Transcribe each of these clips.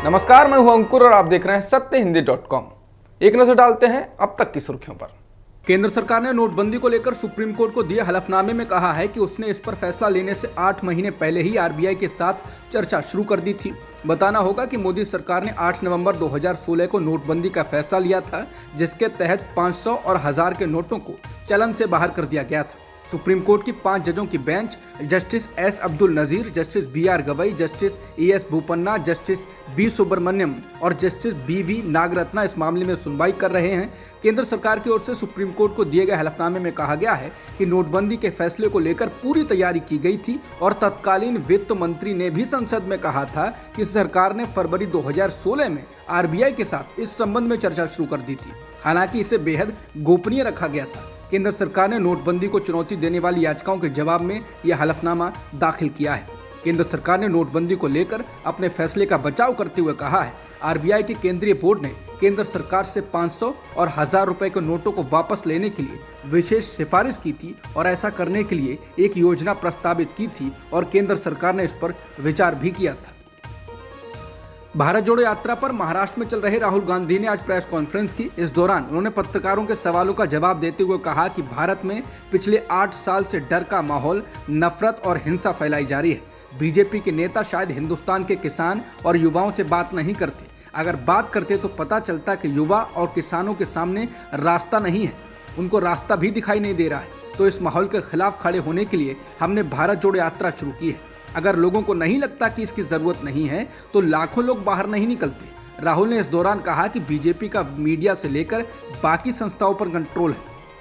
नमस्कार, मैं हूं अंकुर और आप देख रहे हैं सत्यहिंदी.com। एक नजर डालते हैं अब तक की सुर्खियों पर। केंद्र सरकार ने नोटबंदी को लेकर सुप्रीम कोर्ट को दिए हलफनामे में कहा है कि उसने इस पर फैसला लेने से 8 महीने पहले ही आरबीआई के साथ चर्चा शुरू कर दी थी। बताना होगा कि मोदी सरकार ने 8 नवंबर 2016 को नोटबंदी का फैसला लिया था, जिसके तहत 500 और 1000 के नोटों को चलन से बाहर कर दिया गया था। सुप्रीम कोर्ट की 5 जजों की bench justice S Abdul Nazeer, justice BR Gavai, justice ES Bopanna, justice B Subramanyam और जस्टिस BV नागरत्ना इस मामले में सुनवाई कर रहे हैं। केंद्र सरकार की ओर से सुप्रीम कोर्ट को दिए गए हलफनामे में कहा गया है कि नोटबंदी के फैसले को लेकर पूरी तैयारी की गई थी और तत्कालीन वित्त मंत्री ने भी संसद में कहा था कि सरकार ने फरवरी 2016 में आरबीआई के साथ इस संबंध में चर्चा शुरू कर दी थी। हालांकि इसे बेहद गोपनीय रखा गया था। केंद्र सरकार ने नोटबंदी को चुनौती देने वाली याचिकाओं के जवाब में यह हलफनामा दाखिल किया है। केंद्र सरकार ने नोटबंदी को लेकर अपने फैसले का बचाव करते हुए कहा है, आरबीआई के केंद्रीय बोर्ड ने केंद्र सरकार से 500 और 1000 रुपए के नोटों को वापस लेने के लिए विशेष सिफारिश की थी और ऐसा करने के लिए एक योजना प्रस्तावित की थी और केंद्र सरकार ने इस पर विचार भी किया था। भारत जोड़ो यात्रा पर महाराष्ट्र में चल रहे राहुल गांधी ने आज प्रेस कॉन्फ्रेंस की। इस दौरान उन्होंने पत्रकारों के सवालों का जवाब देते हुए कहा कि भारत में पिछले 8 साल से डर का माहौल, नफरत और हिंसा फैलाई जा रही है। बीजेपी के नेता शायद हिंदुस्तान के किसान और युवाओं से बात नहीं करते। अगर बात करते तो पता चलता कि युवा और किसानों के सामने रास्ता नहीं है, उनको रास्ता भी दिखाई नहीं दे रहा है। तो इस माहौल के खिलाफ खड़े होने के लिए हमने भारत जोड़ो यात्रा शुरू की है। अगर लोगों को नहीं लगता कि इसकी जरूरत नहीं है तो लाखों लोग बाहर नहीं निकलते। राहुल ने इस दौरान कहा कि बीजेपी का मीडिया से लेकर बाकी संस्थाओं पर कंट्रोल है,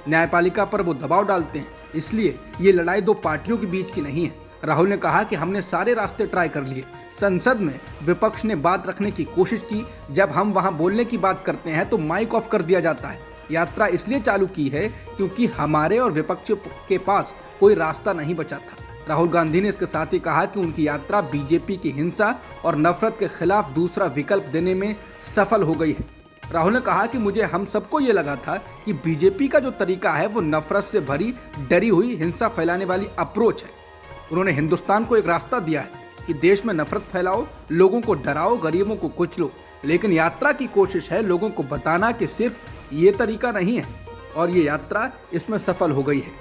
न्यायपालिका पर वो दबाव डालते हैं, इसलिए ये लड़ाई 2 पार्टियों के बीच की नहीं है। राहुल ने कहा कि हमने सारे रास्ते ट्राई कर लिए। संसद में विपक्ष ने बात रखने की कोशिश की, जब हम वहां बोलने की बात करते हैं तो माइक ऑफ कर दिया जाता है। यात्रा इसलिए चालू की है क्योंकि हमारे और विपक्ष के पास कोई रास्ता नहीं बचा था। राहुल गांधी ने इसके साथ ही कहा कि उनकी यात्रा बीजेपी की हिंसा और नफरत के खिलाफ दूसरा विकल्प देने में सफल हो गई है। राहुल ने कहा कि मुझे हम सबको ये लगा था कि बीजेपी का जो तरीका है वो नफरत से भरी, डरी हुई, हिंसा फैलाने वाली अप्रोच है। उन्होंने हिंदुस्तान को एक रास्ता दिया है कि देश में नफरत फैलाओ, लोगों को डराओ, गरीबों को कुचलो, लेकिन यात्रा की कोशिश है लोगों को बताना कि सिर्फ ये तरीका नहीं है और ये यात्रा इसमें सफल हो गई है।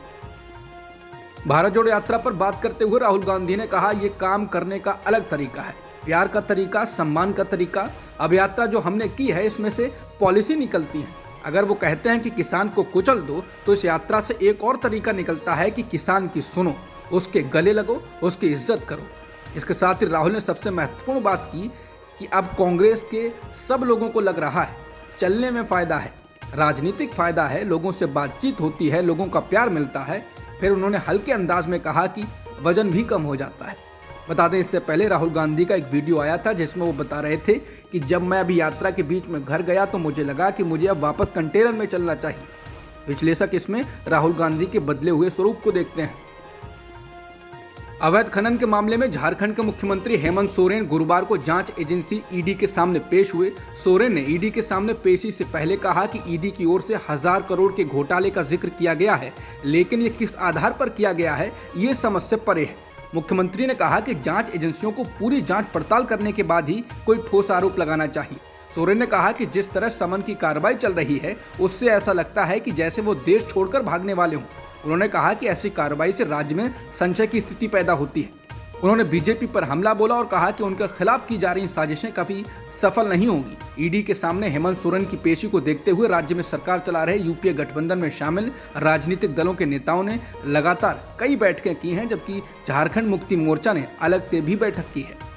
भारत जोड़ो यात्रा पर बात करते हुए राहुल गांधी ने कहा, ये काम करने का अलग तरीका है, प्यार का तरीका, सम्मान का तरीका। अब यात्रा जो हमने की है इसमें से पॉलिसी निकलती है। अगर वो कहते हैं कि किसान को कुचल दो तो इस यात्रा से एक और तरीका निकलता है कि किसान की सुनो, उसके गले लगो, उसकी इज्जत करो। इसके साथ ही राहुल ने सबसे महत्वपूर्ण बात की कि अब कांग्रेस के सब लोगों को लग रहा है चलने में फायदा है, राजनीतिक फायदा है, लोगों से बातचीत होती है, लोगों का प्यार मिलता है। फिर उन्होंने हल्के अंदाज में कहा कि वजन भी कम हो जाता है। बता दें, इससे पहले राहुल गांधी का एक वीडियो आया था जिसमें वो बता रहे थे कि जब मैं अभी यात्रा के बीच में घर गया तो मुझे लगा कि मुझे अब वापस कंटेनर में चलना चाहिए। विश्लेषक इसमें राहुल गांधी के बदले हुए स्वरूप को देखते हैं। अवैध खनन के मामले में झारखंड के मुख्यमंत्री हेमंत सोरेन गुरुवार को जांच एजेंसी ईडी के सामने पेश हुए। सोरेन ने ईडी के सामने पेशी से पहले कहा कि ईडी की ओर से 1000 करोड़ के घोटाले का जिक्र किया गया है, लेकिन ये किस आधार पर किया गया है ये समझ से परे है। मुख्यमंत्री ने कहा कि जांच एजेंसियों को पूरी जांच पड़ताल करने के बाद ही कोई ठोस आरोप लगाना चाहिए। सोरेन ने कहा कि जिस तरह समन की कार्रवाई चल रही है उससे ऐसा लगता है कि जैसे वो देश छोड़कर भागने वाले हों। उन्होंने कहा कि ऐसी कार्रवाई से राज्य में संशय की स्थिति पैदा होती है। उन्होंने बीजेपी पर हमला बोला और कहा कि उनके खिलाफ की जा रही साजिशें कभी सफल नहीं होंगी। ईडी के सामने हेमंत सोरेन की पेशी को देखते हुए राज्य में सरकार चला रहे यूपीए गठबंधन में शामिल राजनीतिक दलों के नेताओं ने लगातार कई बैठकें की हैं, जबकि झारखंड मुक्ति मोर्चा ने अलग से भी बैठक की है।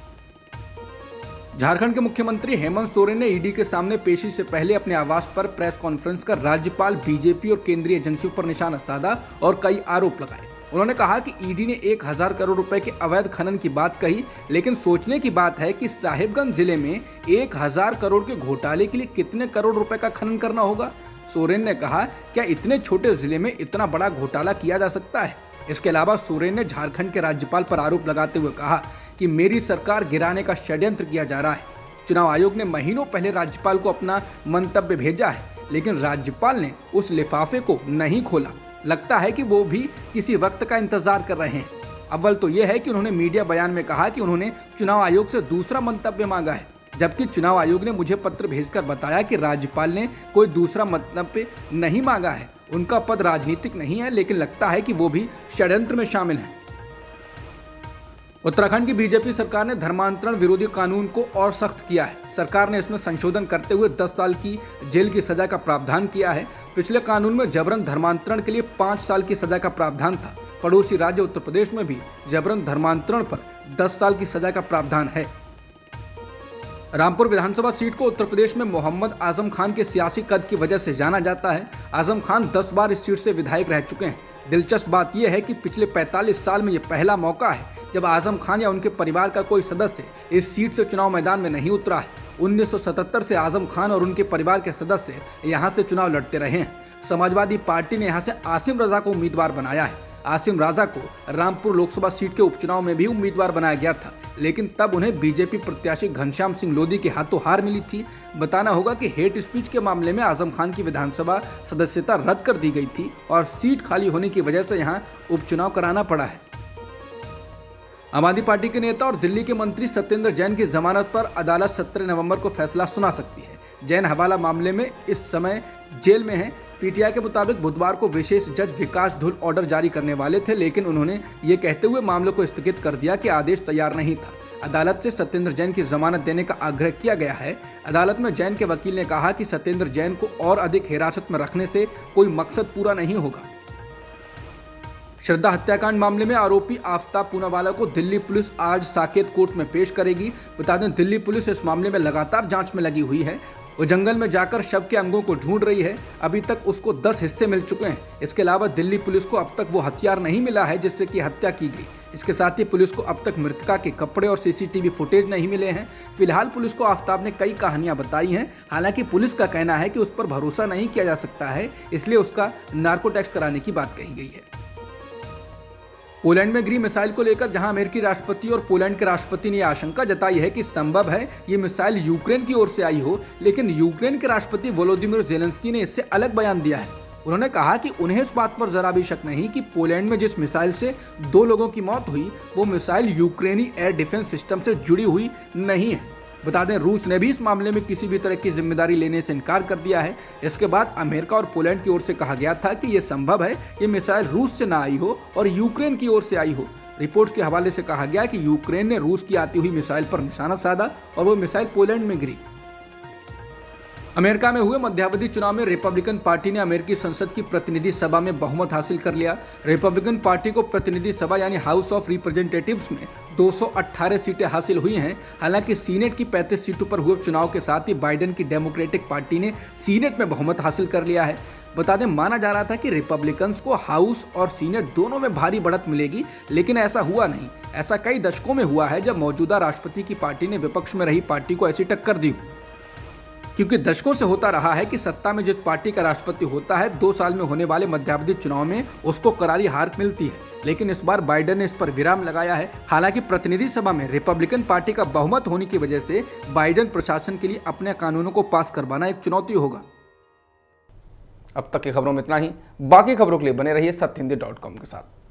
झारखंड के मुख्यमंत्री हेमंत सोरेन ने ईडी के सामने पेशी से पहले अपने आवास पर प्रेस कॉन्फ्रेंस कर राज्यपाल, बीजेपी और केंद्रीय एजेंसियों पर निशाना साधा और कई आरोप लगाए। उन्होंने कहा कि ईडी ने 1000 करोड़ रुपए के अवैध खनन की बात कही, लेकिन सोचने की बात है कि साहिबगंज जिले में 1000 करोड़ के घोटाले के लिए कितने करोड़ रुपए का खनन करना होगा। सोरेन ने कहा, क्या इतने छोटे जिले में इतना बड़ा घोटाला किया जा सकता है? इसके अलावा सोरेन ने झारखंड के राज्यपाल पर आरोप लगाते हुए कहा कि मेरी सरकार गिराने का षड्यंत्र किया जा रहा है। चुनाव आयोग ने महीनों पहले राज्यपाल को अपना मंतव्य भेजा है, लेकिन राज्यपाल ने उस लिफाफे को नहीं खोला। लगता है कि वो भी किसी वक्त का इंतजार कर रहे हैं। अव्वल तो यह है कि उन्होंने मीडिया बयान में कहा कि उन्होंने चुनाव आयोग से दूसरा मंतव्य मांगा है। जबकि चुनाव आयोग ने मुझे पत्र भेजकर बताया कि राज्यपाल ने कोई दूसरा मतलब पे नहीं मांगा है। उनका पद राजनीतिक नहीं है, लेकिन लगता है कि वो भी षड्यंत्र में शामिल हैं। उत्तराखंड की बीजेपी सरकार ने धर्मांतरण विरोधी कानून को और सख्त किया है। सरकार ने इसमें संशोधन करते हुए 10 साल की जेल की सजा का प्रावधान किया है। पिछले कानून में जबरन धर्मांतरण के लिए 5 साल की सजा का प्रावधान था। पड़ोसी राज्य उत्तर प्रदेश में भी जबरन धर्मांतरण पर 10 साल की सजा का प्रावधान है। रामपुर विधानसभा सीट को उत्तर प्रदेश में मोहम्मद आजम खान के सियासी कद की वजह से जाना जाता है। आजम खान 10 बार इस सीट से विधायक रह चुके हैं। दिलचस्प बात यह है कि पिछले 45 साल में यह पहला मौका है जब आजम खान या उनके परिवार का कोई सदस्य इस सीट से चुनाव मैदान में नहीं उतरा है। 1977 से आजम खान और उनके परिवार के सदस्य यहां से चुनाव लड़ते रहे हैं। समाजवादी पार्टी ने यहां से आसिम रजा को उम्मीदवार बनाया है। आसिम राजा को रामपुर लोकसभा सीट के उपचुनाव में भी उम्मीदवार बनाया गया था, लेकिन तब उन्हें बीजेपी प्रत्याशी घनश्याम सिंह लोधी के हाथों हार मिली थी। बताना होगा कि हेट स्पीच के मामले में आजम खान की विधानसभा सदस्यता रद्द कर दी गई थी और सीट खाली होने की वजह से यहां उपचुनाव कराना पड़ा है। आम आदमी पार्टी के नेता और दिल्ली के मंत्री सत्येंद्र जैन की जमानत पर अदालत 17 नवंबर को फैसला सुना सकती है। जैन हवाला मामले में इस समय जेल में हैं। पीटीआई के मुताबिक बुधवार को विशेष जज विकास ढुल ऑर्डर जारी करने वाले थे, लेकिन उन्होंने ये कहते हुए मामले को स्थगित कर दिया कि आदेश तैयार नहीं था। अदालत से सत्येंद्र जैन की जमानत देने का आग्रह किया गया है। अदालत में जैन के वकील ने कहा कि सत्येंद्र जैन को और अधिक हिरासत में रखने से कोई मकसद पूरा नहीं होगा। श्रद्धा हत्याकांड मामले में आरोपी आफताब पूनावाला को दिल्ली पुलिस आज साकेत कोर्ट में पेश करेगी। बता दें, दिल्ली पुलिस इस मामले में लगातार जांच में लगी हुई है। वो जंगल में जाकर शव के अंगों को ढूंढ रही है। अभी तक उसको 10 हिस्से मिल चुके हैं। इसके अलावा दिल्ली पुलिस को अब तक वो हथियार नहीं मिला है जिससे कि हत्या की गई। इसके साथ ही पुलिस को अब तक मृतका के कपड़े और सीसीटीवी फुटेज नहीं मिले हैं। फिलहाल पुलिस को आफताब ने कई कहानियां बताई हैं। हालांकि पुलिस का कहना है कि उस पर भरोसा नहीं किया जा सकता है, इसलिए उसका नार्को टेस्ट कराने की बात कही गई है। पोलैंड में गिरी मिसाइल को लेकर जहां अमेरिकी राष्ट्रपति और पोलैंड के राष्ट्रपति ने आशंका जताई है कि संभव है ये मिसाइल यूक्रेन की ओर से आई हो, लेकिन यूक्रेन के राष्ट्रपति वोलोदिमीर ज़ेलेंस्की ने इससे अलग बयान दिया है। उन्होंने कहा कि उन्हें इस बात पर जरा भी शक नहीं कि पोलैंड में जिस मिसाइल से 2 लोगों की मौत हुई वो मिसाइल यूक्रेनी एयर डिफेंस सिस्टम से जुड़ी हुई नहीं है। बता दें, रूस ने भी इस मामले में किसी भी तरह की जिम्मेदारी लेने से इनकार कर दिया है। इसके बाद अमेरिका और पोलैंड की ओर से कहा गया था कि यह संभव है ये मिसाइल रूस से ना आई हो और यूक्रेन की ओर से आई हो। रिपोर्ट्स के हवाले से कहा गया कि यूक्रेन ने रूस की आती हुई मिसाइल पर निशाना साधा और वो मिसाइल पोलैंड में गिरी। अमेरिका में हुए मध्यावधि चुनाव में रिपब्लिकन पार्टी ने अमेरिकी संसद की प्रतिनिधि सभा में बहुमत हासिल कर लिया। रिपब्लिकन पार्टी को प्रतिनिधि सभा यानी हाउस ऑफ रिप्रेजेंटेटिव्स में 218 सीटें हासिल हुई हैं। हालांकि सीनेट की 35 सीटों पर हुए चुनाव के साथ ही बाइडेन की डेमोक्रेटिक पार्टी ने सीनेट में बहुमत हासिल कर लिया है। बता दें, माना जा रहा था कि रिपब्लिकन्स को हाउस और सीनेट दोनों में भारी बढ़त मिलेगी, लेकिन ऐसा हुआ नहीं। ऐसा कई दशकों में हुआ है जब मौजूदा राष्ट्रपति की पार्टी ने विपक्ष में रही पार्टी को ऐसी टक्कर दी, क्योंकि दशकों से होता रहा है कि सत्ता में जिस पार्टी का राष्ट्रपति होता है 2 साल में होने वाले मध्यावधि चुनाव में उसको करारी हार मिलती है। लेकिन इस बार बाइडेन ने इस पर विराम लगाया है। हालांकि प्रतिनिधि सभा में रिपब्लिकन पार्टी का बहुमत होने की वजह से बाइडेन प्रशासन के लिए अपने कानूनों को पास करवाना एक चुनौती होगा। अब तक की खबरों में इतना ही। बाकी खबरों के लिए बने रहिए सत्यहिंदी.com के साथ।